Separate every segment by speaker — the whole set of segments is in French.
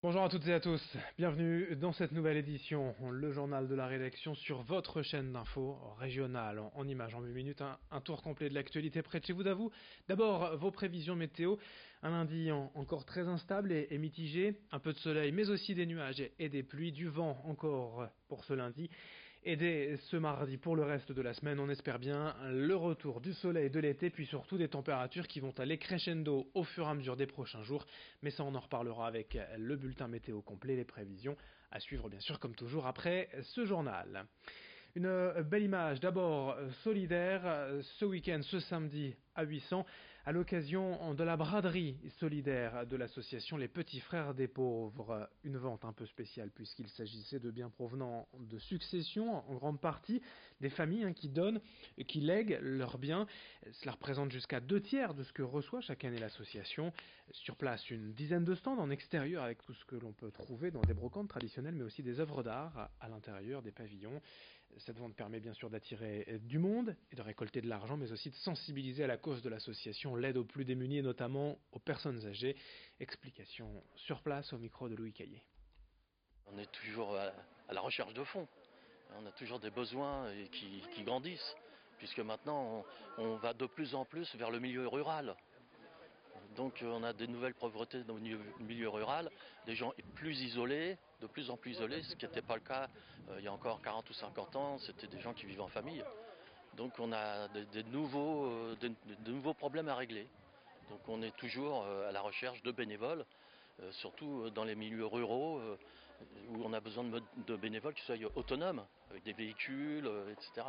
Speaker 1: Bonjour à toutes et à tous, bienvenue dans cette nouvelle édition, le journal de la rédaction sur votre chaîne d'infos régionale en images en 8 minutes, un tour complet de l'actualité près de chez vous d'avoue. D'abord vos prévisions météo, un lundi encore très instable et mitigé, un peu de soleil mais aussi des nuages et des pluies, du vent encore pour ce lundi. Et dès ce mardi, pour le reste de la semaine, on espère bien le retour du soleil de l'été, puis surtout des températures qui vont aller crescendo au fur et à mesure des prochains jours. Mais ça, on en reparlera avec le bulletin météo complet, les prévisions à suivre bien sûr comme toujours après ce journal. Une belle image, d'abord solidaire, ce week-end, ce samedi à 800, à l'occasion de la braderie solidaire de l'association Les Petits Frères des Pauvres. Une vente un peu spéciale puisqu'il s'agissait de biens provenant de successions, en grande partie, des familles qui donnent, qui lèguent leurs biens. Cela représente jusqu'à 2/3 de ce que reçoit chaque année l'association. Sur place, une dizaine de stands en extérieur avec tout ce que l'on peut trouver dans des brocantes traditionnelles, mais aussi des œuvres d'art à l'intérieur des pavillons. Cette vente permet bien sûr d'attirer du monde et de récolter de l'argent, mais aussi de sensibiliser à la cause de l'association, l'aide aux plus démunis et notamment aux personnes âgées. Explication sur place au micro de Louis Caillé.
Speaker 2: On est toujours à la recherche de fonds. On a toujours des besoins qui grandissent, puisque maintenant on va de plus en plus vers le milieu rural. Donc on a des nouvelles pauvretés dans le milieu rural, des gens plus isolés, de plus en plus isolés, ce qui n'était pas le cas il y a encore 40 ou 50 ans, c'était des gens qui vivaient en famille. Donc on a de nouveaux problèmes à régler. Donc on est toujours à la recherche de bénévoles, surtout dans les milieux ruraux, où on a besoin de bénévoles qui soient autonomes, avec des véhicules, etc.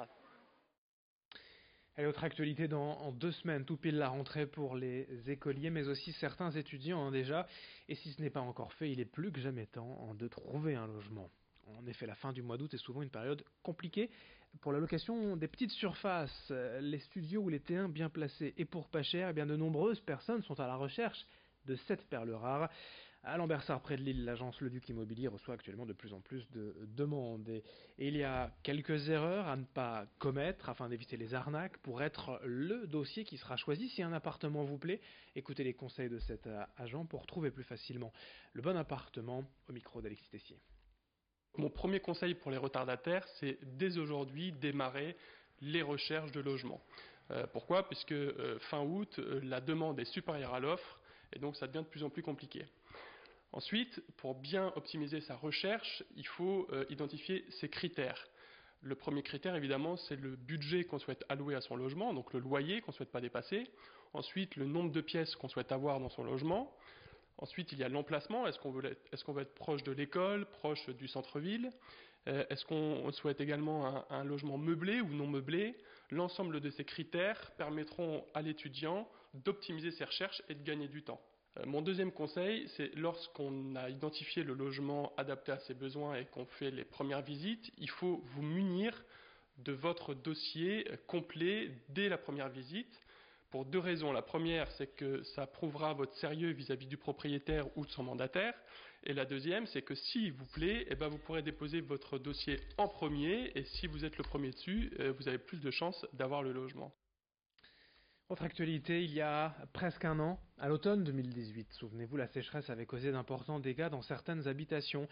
Speaker 1: Et autre actualité en 2 semaines, tout pile la rentrée pour les écoliers, mais aussi certains étudiants déjà. Et si ce n'est pas encore fait, il est plus que jamais temps de trouver un logement. En effet, la fin du mois d'août est souvent une période compliquée pour la location des petites surfaces, les studios ou les terrains bien placés et pour pas cher. Eh bien, de nombreuses personnes sont à la recherche de cette perle rare. À Lambersart, près de Lille, l'agence Le Duc Immobilier reçoit actuellement de plus en plus de demandes. Et il y a quelques erreurs à ne pas commettre afin d'éviter les arnaques pour être le dossier qui sera choisi. Si un appartement vous plaît, écoutez les conseils de cet agent pour trouver plus facilement le bon appartement au micro d'Alexis Tessier.
Speaker 3: Mon premier conseil pour les retardataires, c'est dès aujourd'hui démarrer les recherches de logement. Pourquoi ? Puisque fin août, la demande est supérieure à l'offre et donc ça devient de plus en plus compliqué. Ensuite, pour bien optimiser sa recherche, il faut identifier ses critères. Le premier critère, évidemment, c'est le budget qu'on souhaite allouer à son logement, donc le loyer qu'on ne souhaite pas dépasser. Ensuite, le nombre de pièces qu'on souhaite avoir dans son logement. Ensuite, il y a l'emplacement. Est-ce qu'on veut être proche de l'école, proche du centre-ville ? Est-ce qu'on souhaite également un logement meublé ou non meublé ? L'ensemble de ces critères permettront à l'étudiant d'optimiser ses recherches et de gagner du temps. Mon deuxième conseil, c'est lorsqu'on a identifié le logement adapté à ses besoins et qu'on fait les premières visites, il faut vous munir de votre dossier complet dès la première visite. Pour 2 raisons. La première, c'est que ça prouvera votre sérieux vis-à-vis du propriétaire ou de son mandataire. Et la deuxième, c'est que s'il vous plaît, vous pourrez déposer votre dossier en premier. Et si vous êtes le premier dessus, vous avez plus de chances d'avoir le logement.
Speaker 1: Autre actualité, il y a presque un an, à l'automne 2018, souvenez-vous, la sécheresse avait causé d'importants dégâts dans certaines habitations.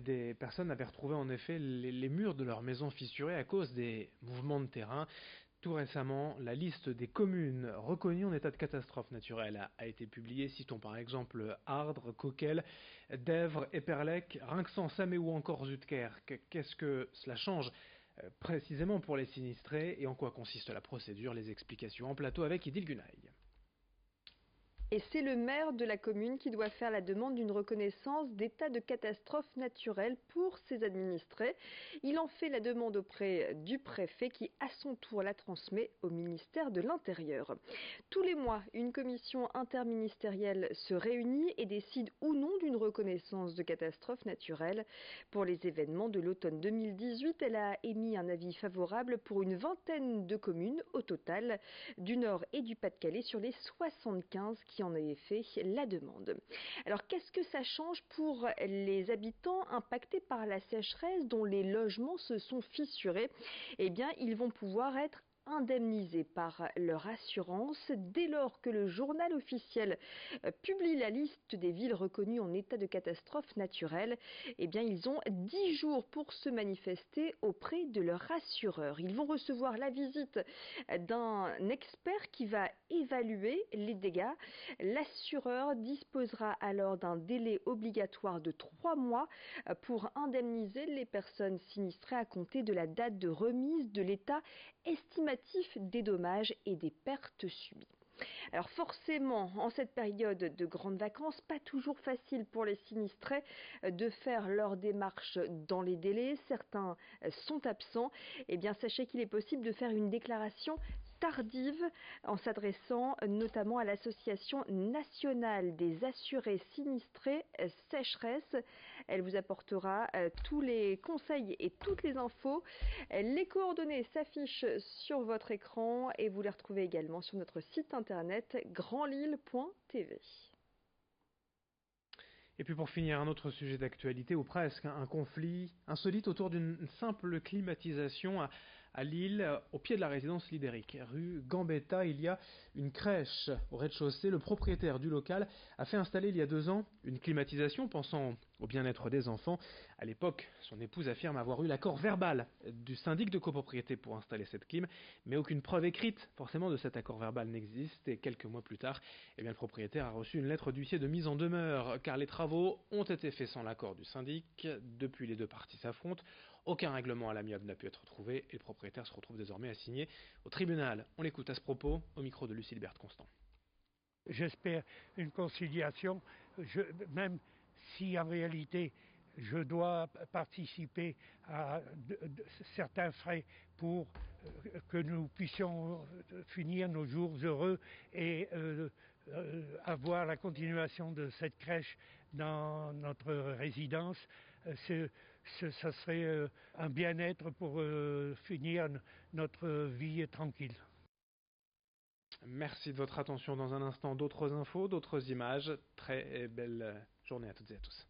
Speaker 1: Des personnes avaient retrouvé en effet les murs de leur maison fissurés à cause des mouvements de terrain. Tout récemment, la liste des communes reconnues en état de catastrophe naturelle a été publiée. Citons par exemple Ardres, Coquelles, Dèvres, Éperlec, Rinxan, Samé ou encore Zutkerque. Qu'est-ce que cela change précisément pour les sinistrés et en quoi consiste la procédure? Les explications en plateau avec Idil Gunaï.
Speaker 4: Et c'est le maire de la commune qui doit faire la demande d'une reconnaissance d'état de catastrophe naturelle pour ses administrés. Il en fait la demande auprès du préfet qui, à son tour, la transmet au ministère de l'Intérieur. Tous les mois, une commission interministérielle se réunit et décide ou non d'une reconnaissance de catastrophe naturelle. Pour les événements de l'automne 2018, elle a émis un avis favorable pour une vingtaine de communes au total, du Nord et du Pas-de-Calais sur les 75 qui en avaient fait la demande. Alors qu'est-ce que ça change pour les habitants impactés par la sécheresse dont les logements se sont fissurés? Eh bien, ils vont pouvoir être indemnisés par leur assurance. Dès lors que le journal officiel publie la liste des villes reconnues en état de catastrophe naturelle, eh bien, ils ont 10 jours pour se manifester auprès de leur assureur. Ils vont recevoir la visite d'un expert qui va évaluer les dégâts. L'assureur disposera alors d'un délai obligatoire de 3 mois pour indemniser les personnes sinistrées à compter de la date de remise de l'état estimatif des dommages et des pertes subies. Alors forcément, en cette période de grandes vacances, pas toujours facile pour les sinistrés de faire leur démarche dans les délais. Certains sont absents. Eh bien, sachez qu'il est possible de faire une déclaration tardive en s'adressant notamment à l'Association nationale des assurés sinistrés sécheresse. Elle vous apportera tous les conseils et toutes les infos. Les coordonnées s'affichent sur votre écran et vous les retrouvez également sur notre site internet grandlille.tv.
Speaker 1: Et puis pour finir, un autre sujet d'actualité, ou presque, un conflit insolite autour d'une simple climatisation à Lille, au pied de la résidence Lidéric, rue Gambetta. Il y a une crèche au rez-de-chaussée. Le propriétaire du local a fait installer il y a 2 ans une climatisation pensant au bien-être des enfants. À l'époque, son épouse affirme avoir eu l'accord verbal du syndic de copropriété pour installer cette clim, mais aucune preuve écrite forcément de cet accord verbal n'existe. Et quelques mois plus tard, eh bien, le propriétaire a reçu une lettre d'huissier de mise en demeure car les travaux ont été faits sans l'accord du syndic. Depuis, les deux parties s'affrontent. Aucun règlement à l'amiable n'a pu être trouvé et le propriétaire se retrouve désormais assigné au tribunal. On l'écoute à ce propos au micro de Lucille Constant.
Speaker 5: J'espère une conciliation, même si en réalité je dois participer à certains frais pour que nous puissions finir nos jours heureux et avoir la continuation de cette crèche dans notre résidence. Ça serait un bien-être pour finir notre vie tranquille.
Speaker 1: Merci de votre attention. Dans un instant, d'autres infos, d'autres images. Très belle journée à toutes et à tous.